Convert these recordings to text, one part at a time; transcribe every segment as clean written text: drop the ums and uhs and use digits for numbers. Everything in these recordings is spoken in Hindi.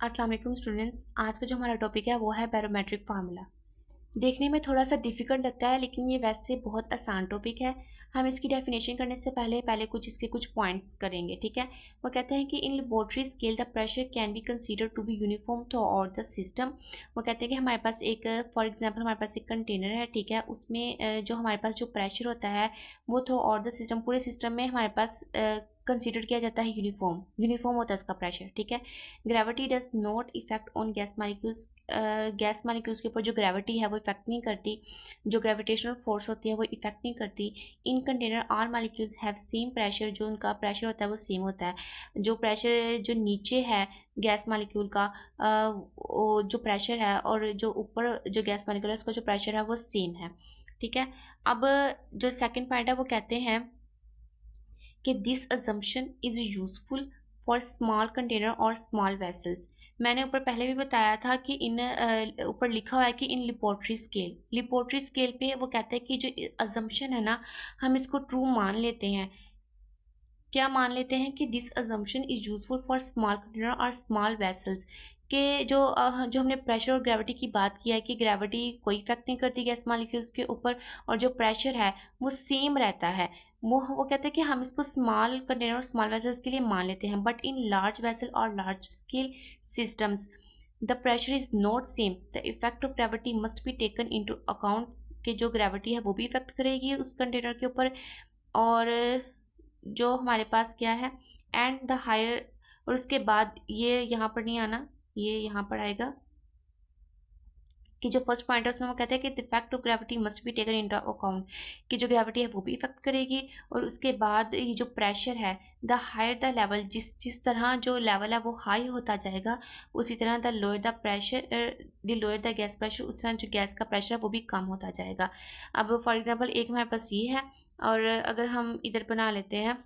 अस्सलाम वालेकुम स्टूडेंट्स। आज का जो हमारा टॉपिक है वो है बैरोमेट्रिक फार्मूला। देखने में थोड़ा सा डिफ़िकल्ट लगता है लेकिन ये वैसे बहुत आसान टॉपिक है। हम इसकी डेफिनेशन करने से पहले कुछ इसके कुछ पॉइंट्स करेंगे, ठीक है। वो कहते हैं कि in laboratory scale the pressure can be consider to be uniform throughout the system. वो कहते हैं कि हमारे पास एक फॉर एग्जांपल हमारे पास एक कंटेनर है, ठीक है। उसमें जो हमारे पास जो प्रेशर होता है वो थ्रू आउट द सिस्टम, पूरे सिस्टम में हमारे पास कंसीडर किया जाता है यूनिफॉर्म यूनिफॉर्म होता है उसका प्रेशर, ठीक है। Gravity does not effect on gas molecules. Gas molecules के ऊपर जो ग्रेविटी है वो इफेक्ट नहीं करती, जो ग्रेविटेशनल फोर्स होती है वो इफेक्ट नहीं करती। In container are molecules have same pressure, जो उनका प्रेशर होता है वो सेम होता है। जो प्रेशर जो नीचे है गैस मालिक्यूल का वो जो प्रेशर है और जो ऊपर जो गैस मालिक्यूल है उसका जो प्रेशर है वो सेम है, ठीक है। अब जो सेकंड पॉइंट है वो कहते हैं कि this assumption is useful for small container और स्मॉल वेसल्स। मैंने ऊपर पहले भी बताया था कि इन ऊपर लिखा हुआ है कि इन लिपोर्ट्री स्केल पे वो कहते हैं कि जो अजम्पशन है ना, हम इसको ट्रू मान लेते हैं। क्या मान लेते हैं कि this assumption is useful for small container और स्मॉल वेसल्स के जो हमने प्रेशर और ग्रेविटी की बात किया है कि ग्रेविटी कोई इफेक्ट नहीं करती गैस मॉलिक्यूल्स के ऊपर और जो प्रेशर है वो सेम रहता है। वो कहते हैं कि हम इसको स्मॉल कंटेनर और स्मॉल वेसल्स के लिए मान लेते हैं, बट इन लार्ज वेसल और large scale systems the pressure is not same. The effect of gravity must be taken into account कि जो ग्रेविटी है वो भी इफेक्ट करेगी उस कंटेनर के ऊपर। और जो हमारे पास क्या है एंड द हायर, और उसके बाद ये यहाँ पर नहीं आना, ये यहाँ पर आएगा कि जो फर्स्ट पॉइंट है उसमें वो कहते हैं कि the effect of gravity must be taken into account कि जो ग्रेविटी है वो भी इफेक्ट करेगी। और उसके बाद ये जो प्रेशर है द हायर द लेवल, जिस तरह जो लेवल है वो हाई होता जाएगा उसी तरह the lower the pressure the lower the gas pressure, उस तरह जो गैस का प्रेशर है वो भी कम होता जाएगा। अब फॉर एग्जाम्पल एक हमारे पास ये है और अगर हम इधर बना लेते हैं,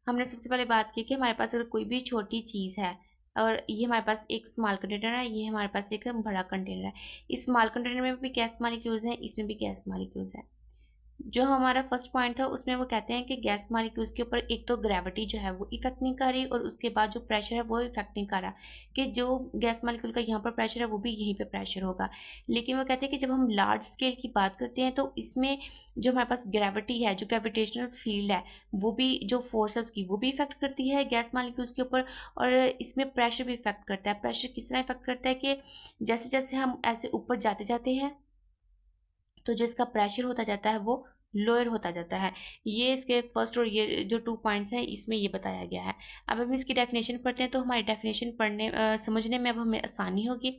हमने सबसे पहले बात की कि हमारे पास अगर कोई भी छोटी चीज़ है और ये हमारे पास एक स्मॉल कंटेनर है, ये हमारे पास एक बड़ा कंटेनर है। इस स्मॉल कंटेनर में भी गैस मॉलिक्यूल्स हैं, इसमें भी गैस मॉलिक्यूल्स हैं। जो हमारा फर्स्ट पॉइंट था उसमें वो कहते हैं कि गैस मॉलिक्यूल्स के ऊपर एक तो ग्रेविटी जो है वो इफेक्ट नहीं कर रही और उसके बाद जो प्रेशर है वो इफेक्ट नहीं कर रहा, कि जो गैस मॉलिक्यूल का यहाँ पर प्रेशर है वो भी यहीं पे प्रेशर होगा। लेकिन वो कहते हैं कि जब हम लार्ज स्केल की बात करते हैं तो इसमें जो हमारे पास ग्रेविटी है, जो ग्रेविटेशनल फील्ड है, वो भी जो फोर्स है उसकी वो भी इफेक्ट करती है गैस मॉलिक्यूल्स के ऊपर। और इसमें प्रेशर भी इफेक्ट करता है। प्रेशर किस तरह इफेक्ट करता है कि जैसे जैसे हम ऐसे ऊपर जाते जाते हैं तो जो इसका प्रेशर होता जाता है वो लोअर होता जाता है। ये इसके फर्स्ट और ये जो 2 पॉइंट्स हैं इसमें ये बताया गया है। अब हम इसकी डेफिनेशन पढ़ते हैं तो हमारी डेफिनेशन समझने में अब हमें आसानी होगी।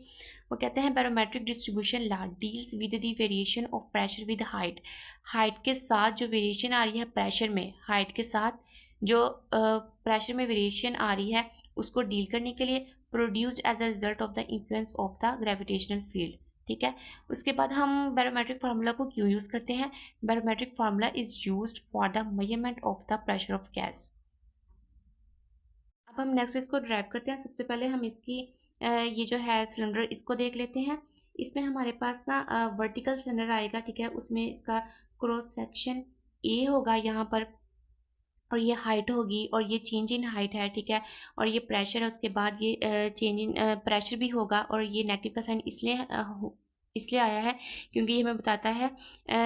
वो कहते हैं barometric distribution law deals with the variation of pressure with height. Height के साथ जो वेरिएशन आ रही है प्रेशर में, हाइट के साथ जो प्रेशर में वेरिएशन आ रही है उसको डील करने के लिए produced as a result of the influence of the gravitational field, ठीक है। उसके बाद हम बैरोमेट्रिक फार्मूला को क्यों यूज़ करते हैं? Barometric formula is used for the measurement of the pressure of gas. अब हम नेक्स्ट इसको ड्राइव करते हैं। सबसे पहले हम इसकी ये जो है सिलेंडर इसको देख लेते हैं। इसमें हमारे पास ना वर्टिकल सिलेंडर आएगा, ठीक है। उसमें इसका क्रॉस सेक्शन ए होगा यहाँ पर और ये हाइट होगी और ये चेंज इन हाइट है, ठीक है। और ये प्रेशर है, उसके बाद ये चेंज इन प्रेशर भी होगा और ये नेगेटिव का साइन इसलिए आया है क्योंकि ये हमें बताता है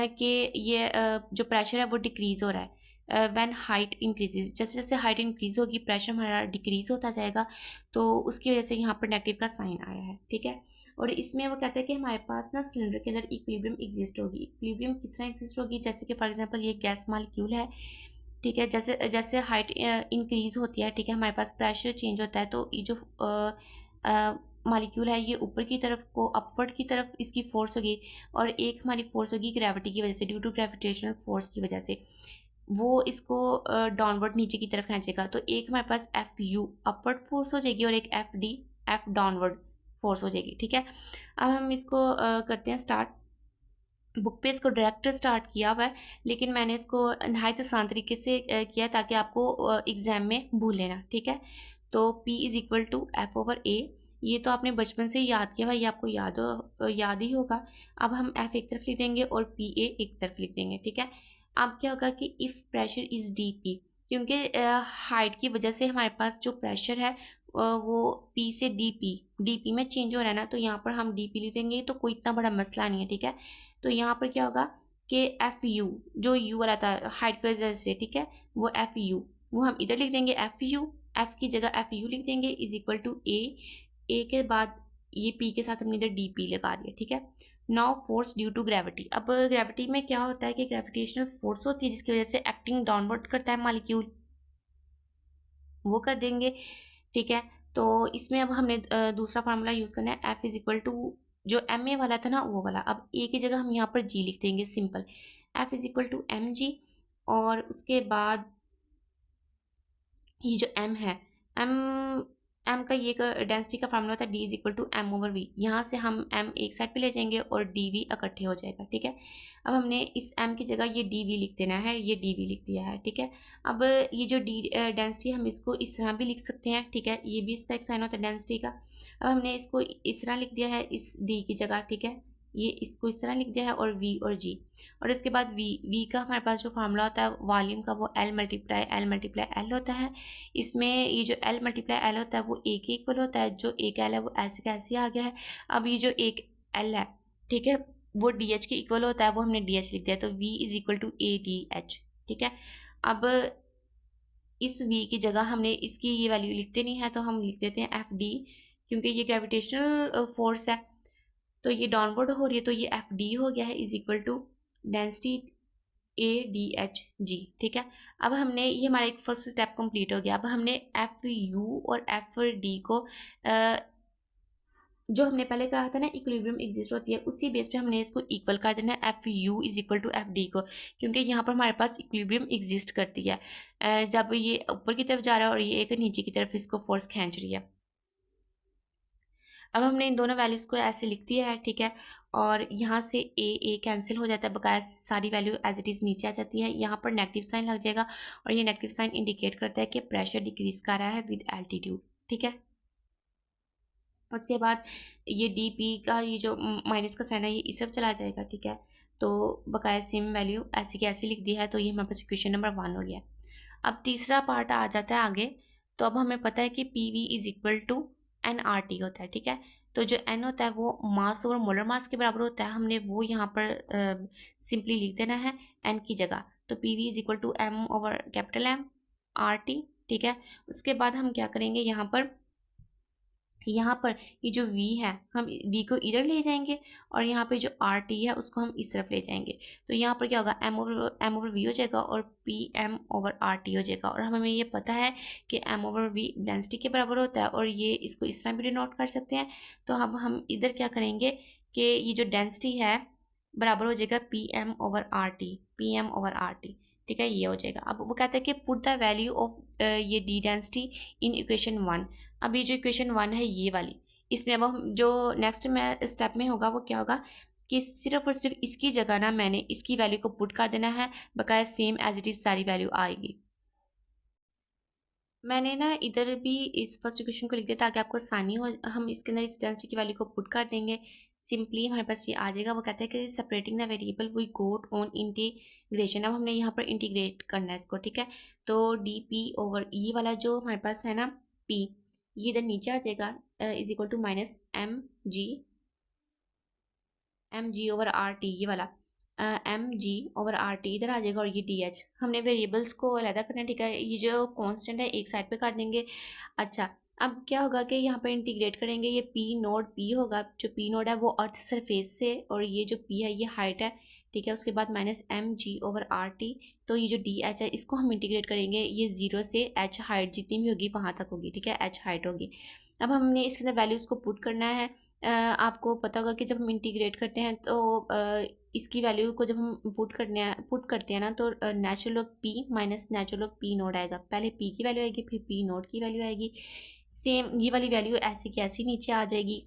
कि ये जो प्रेशर है वो डिक्रीज़ हो रहा है व्हेन हाइट इंक्रीजेज। जैसे जैसे हाइट इंक्रीज होगी प्रेशर हमारा डिक्रीज होता जाएगा, तो उसकी वजह से यहाँ पर नेगेटिव का साइन आया है, ठीक है। और इसमें वो कहते हैं कि हमारे पास ना सिलेंडर के अंदर इक्विलिब्रियम एग्जिस्ट होगी। इक्विलिब्रियम किस तरह एग्जिस्ट होगी, जैसे कि फॉर एग्जांपल ये गैस मॉलिक्यूल है, ठीक है। जैसे जैसे हाइट इंक्रीज होती है, ठीक है, हमारे पास प्रेशर चेंज होता है तो ये जो मॉलिक्यूल है ये ऊपर की तरफ को अपवर्ड की तरफ इसकी फोर्स होगी और एक हमारी फोर्स होगी ग्रेविटी की वजह से, ड्यू टू ग्रेविटेशनल फोर्स की वजह से वो इसको डाउनवर्ड नीचे की तरफ खींचेगा। तो एक हमारे पास एफ यू अपवर्ड फोर्स हो जाएगी और एक F D F downward force हो जाएगी, ठीक है। अब हम इसको करते हैं स्टार्ट। बुक पे इसको डायरेक्ट स्टार्ट किया हुआ है लेकिन मैंने इसको नहायत आसान तरीके से किया ताकि आपको एग्ज़ाम में भूले ना, ठीक है। तो P is equal to F over A, ये तो आपने बचपन से ही याद किया भाई, ये आपको याद ही होगा। अब हम एफ एक तरफ लिख देंगे और पी ए एक तरफ लिख देंगे, ठीक है। अब क्या होगा कि if pressure is D P, क्योंकि हाइट की वजह से हमारे पास जो प्रेशर है वो पी से डी पी में चेंज हो रहा है ना, तो यहाँ पर हम डी पी लिख देंगे तो कोई इतना बड़ा मसला नहीं है, ठीक है। तो यहाँ पर क्या होगा कि एफ यू, जो यू वाला था हाइट की वजह से, ठीक है, वो एफ यू, वो हम इधर लिख देंगे एफ यू, एफ की जगह एफ यू लिख देंगे इज इक्वल टू ए के बाद ये पी के साथ हमने इधर डी पी लगा दिया, ठीक है। Now force due to gravity. अब ग्रेविटी में क्या होता है कि ग्रेविटेशनल फोर्स होती है जिसकी वजह से एक्टिंग डाउनवर्ड करता है मॉलिक्यूल, वो कर देंगे, ठीक है। तो इसमें अब हमने दूसरा फार्मूला यूज़ करना है, एफ इज इक्वल टू जो एम ए वाला था ना वो वाला, अब ए की जगह हम यहाँ पर जी लिख देंगे, simple, F is equal to M G. और उसके बाद ये जो एम है, एम एम का ये डेंसिटी का फार्मूला होता है D is equal to M over V. यहाँ से हम एम एक साइड पे ले जाएंगे और डी वी इकट्ठे हो जाएगा, ठीक है। अब हमने इस एम की जगह ये डी वी लिख देना है, ये डी वी लिख दिया है, ठीक है। अब ये जो डी डेंसिटी हम इसको इस तरह भी लिख सकते हैं, ठीक है, ये भी इसका एक साइन होता है डेंसिटी का। अब हमने इसको इस तरह लिख दिया है इस डी की जगह, ठीक है, ये इसको इस तरह लिख दिया है, और वी और जी। और इसके बाद वी का हमारे पास जो फार्मूला होता है वॉल्यूम का, वो एल मल्टीप्लाई एल होता है। इसमें ये जो एल मल्टीप्लाई एल होता है वो ए के इक्वल होता है, जो एक एल है वो ऐसे कैसे आ गया है। अब ये जो एक एल है, ठीक है, वो डी एच के इक्वल होता है, वो हमने डी एच लिख दिया, तो V is equal to A D H, ठीक है। अब इस वी की जगह हमने इसकी ये वैल्यू लिखते नहीं है, तो हम लिख देते हैं एफ डी, क्योंकि ये ग्रेविटेशनल फोर्स है तो ये डाउनवर्ड हो रही है, तो ये एफ डी हो गया है is equal to density A D H G, ठीक है। अब हमने ये हमारा एक फर्स्ट स्टेप कंप्लीट हो गया। अब हमने एफ यू और एफ डी को जो हमने पहले कहा था ना इक्विलिब्रियम एग्जिस्ट होती है, उसी बेस पे हमने इसको इक्वल कर देना है F U is equal to F D को, क्योंकि यहाँ पर हमारे पास इक्विलिब्रियम एग्जिस्ट करती है जब ये ऊपर की तरफ जा रहा है और ये एक नीचे की तरफ इसको फोर्स खींच रही है। अब हमने इन दोनों वैल्यूज़ को ऐसे लिख दिया है, ठीक है। और यहाँ से ए कैंसिल हो जाता है, बकाया सारी वैल्यू एज इट इज़ नीचे आ जाती है। यहाँ पर नेगेटिव साइन लग जाएगा और ये नेगेटिव साइन इंडिकेट करता है कि प्रेशर डिक्रीज कर रहा है विद एल्टीट्यूड, ठीक है। उसके बाद ये डी पी का ये जो माइनस का साइन है ये इस तरफ चला जाएगा, ठीक है। तो बकाया सेम वैल्यू ऐसी की ऐसी लिख दी है, तो ये हमारे पास इक्वेशन नंबर 1 हो गया। अब तीसरा पार्ट आ जाता है आगे। तो अब हमें पता है कि P V is equal to N R T होता है, ठीक है। तो जो एन होता है वो मास ओवर मोलर मास के बराबर होता है, हमने वो यहाँ पर सिंपली लिख देना है एन की जगह। तो P V is equal to M over capital M R T, ठीक है। उसके बाद हम क्या करेंगे, यहाँ पर ये जो v है हम v को इधर ले जाएंगे और यहाँ पे जो आर टी है उसको हम इस तरफ ले जाएंगे। तो यहाँ पर क्या होगा, m ओवर v हो जाएगा और P M over R T हो जाएगा। और हमें ये पता है कि m ओवर v डेंसिटी के बराबर होता है और ये इसको इस तरह भी डिनोट कर सकते हैं। तो अब हम इधर क्या करेंगे कि ये जो डेंसिटी है बराबर हो जाएगा P M over R T, P M over R T, ठीक है, ये हो जाएगा। अब वो कहता है कि पुट द वैल्यू ऑफ ये डी डेंसिटी इन इक्वेशन 1। अब ये जो इक्वेशन 1 है ये वाली, इसमें अब हम जो नेक्स्ट में स्टेप में होगा वो क्या होगा कि सिर्फ और सिर्फ इसकी जगह ना मैंने इसकी वैल्यू को पुट कर देना है, बकाया सेम एज इट इज़ सारी वैल्यू आएगी। मैंने ना इधर भी इस फर्स्ट इक्वेशन को लिख दिया ताकि आपको आसानी हो। हम इसके अंदर इस डेंसिटी की वैल्यू को पुट कर देंगे, सिंपली हमारे पास ये आ जाएगा। वो कहता है कि separating the variable we got on integration. अब हमने यहाँ पर इंटीग्रेट करना है इसको, ठीक है। तो डी पी ओवर ई वाला जो हमारे पास है ना पी, ये इधर नीचे आ जाएगा is equal to minus M G over R T, ये वाला M G over R T इधर आ जाएगा और ये डी एच। हमने वेरिएबल्स को अलग करना है, ठीक है। ये जो कांस्टेंट है एक साइड पे कर देंगे। अच्छा, अब क्या होगा कि यहाँ पे इंटीग्रेट करेंगे, ये पी नोड पी होगा, जो पी नोड है वो अर्थ सरफेस से, और ये जो पी है ये हाइट है, ठीक है। उसके बाद minus M G over R T, तो ये जो डी एच है इसको हम इंटीग्रेट करेंगे, ये 0 से एच हाइट जितनी भी होगी वहाँ तक होगी, ठीक है, एच हाइट होगी। अब हमने इसके अंदर वैल्यूज़ को पुट करना है। आपको पता होगा कि जब हम इंटीग्रेट करते हैं तो इसकी वैल्यू को जब हम पुट करते हैं ना, तो natural of P minus natural of P nought आएगा। पहले पी की वैल्यू आएगी फिर पी नोड की वैल्यू आएगी, सेम ये वाली वैल्यू ऐसी की ऐसी नीचे आ जाएगी।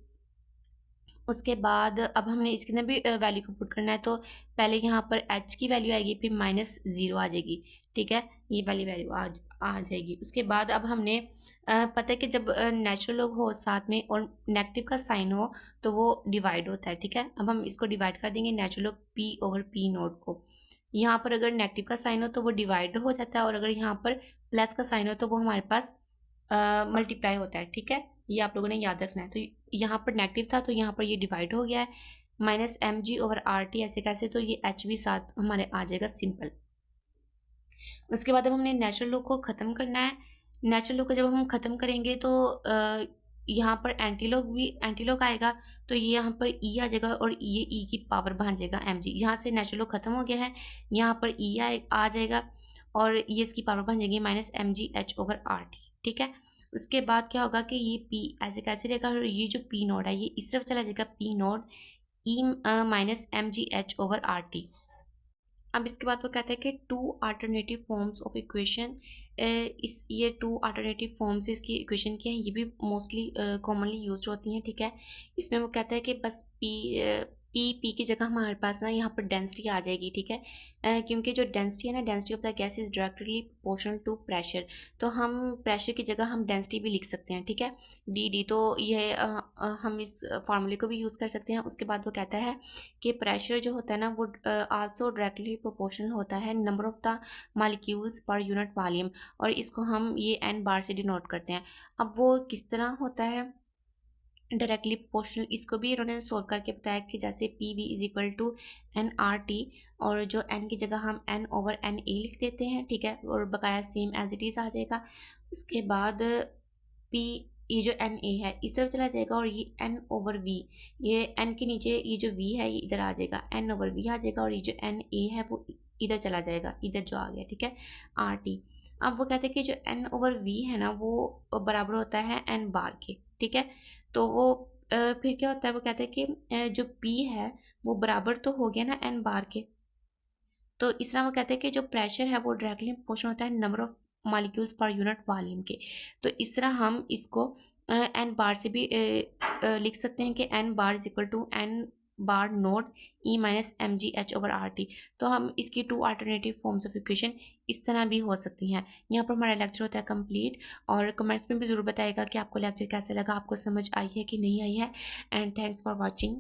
उसके बाद अब हमने इसके अंदर भी वैल्यू को पुट करना है, तो पहले यहाँ पर एच की वैल्यू आएगी फिर -0 आ जाएगी, ठीक है, ये वाली वैल्यू आ जाएगी। उसके बाद अब हमने पता है कि जब नेचुरल लॉग हो साथ में और नेगेटिव का साइन हो तो वो डिवाइड होता है, ठीक है। अब हम इसको डिवाइड कर देंगे natural log P over P note को, यहाँ पर अगर नेगेटिव का साइन हो तो वो डिवाइड हो जाता है, और अगर यहाँ पर प्लस का साइन हो तो वो हमारे पास मल्टीप्लाई होता है। ठीक है, ये आप लोगों ने याद रखना है। तो यहाँ पर नेगेटिव था तो यहाँ पर ये डिवाइड हो गया है, -mg/RT ऐसे कैसे, तो ये h भी साथ हमारे आ जाएगा सिंपल। उसके बाद अब हमने नेचुरल लॉ को ख़त्म करना है। नेचुरल लॉ को जब हम ख़त्म करेंगे तो यहाँ पर एंटीलॉग आएगा, तो ये यहाँ पर ई आ जाएगा और ये ई की पावर बन जाएगा mg। यहाँ से नेचुरल लॉ ख़त्म हो गया है, यहाँ पर ई आ जाएगा और ये इसकी पावर बन जाएगी -mgh/RT। ठीक है, उसके बाद क्या होगा कि ये p ऐसे कैसे रहेगा, और ये जो p नोड है ये इस तरफ चला जाएगा, p नोड e -mgh/RT। अब इसके बाद वो कहते हैं कि two alternative forms of equation, ये टू अल्टरनेटिव फॉर्म्स इसकी इक्वेशन की हैं, ये भी मोस्टली कॉमनली यूज होती हैं। ठीक है, इसमें वो कहता है कि बस पी की जगह हमारे पास ना यहाँ पर डेंसिटी आ जाएगी। ठीक है, क्योंकि जो डेंसिटी है ना, density of the gas is directly proportional to pressure, तो हम प्रेशर की जगह हम डेंसिटी भी लिख सकते हैं। ठीक है, डी, तो ये हम इस फार्मूले को भी यूज़ कर सकते हैं। उसके बाद वो कहता है कि प्रेशर जो होता है ना वो आल्सो डायरेक्टली प्रोपोर्शनल होता है number of the molecules per unit volume, और इसको हम ये एन बार से डिनोट करते हैं। अब वो किस तरह होता है डायरेक्टली प्रोपोर्शनल, इसको भी इन्होंने सोल्व करके बताया कि जैसे P V is equal to N R T, और जो एन की जगह हम एन ओवर एन ए लिख देते हैं। ठीक है, और बकाया सेम एज इट इज़ आ जाएगा। उसके बाद पी, ये जो एन ए है इस तरफ चला जाएगा, और ये एन ओवर वी, ये एन के नीचे ये जो वी है ये इधर आ जाएगा, एन ओवर वी आ जाएगा, और ये जो एन ए है वो इधर चला जाएगा, इधर जो आ गया। ठीक है, आर टी। अब वो कहते हैं कि जो एन ओवर वी है ना वो बराबर होता है एन बार के। ठीक है, तो वो फिर क्या होता है, वो कहते हैं कि जो पी है वो बराबर तो हो गया ना एन बार के, तो इस तरह वो कहते हैं कि जो प्रेशर है वो डायरेक्टली प्रोपोर्शनल होता है number of molecules per unit volume के। तो इस तरह हम इसको एन बार से भी लिख सकते हैं कि N bar is equal to N bar naught E -mgh/RT। तो हम इसकी two alternative forms of equation इस तरह भी हो सकती हैं। यहाँ पर हमारा लेक्चर होता है कंप्लीट, और कमेंट्स में भी ज़रूर बताइएगा कि आपको लेक्चर कैसा लगा, आपको समझ आई है कि नहीं आई है। And thanks for watching.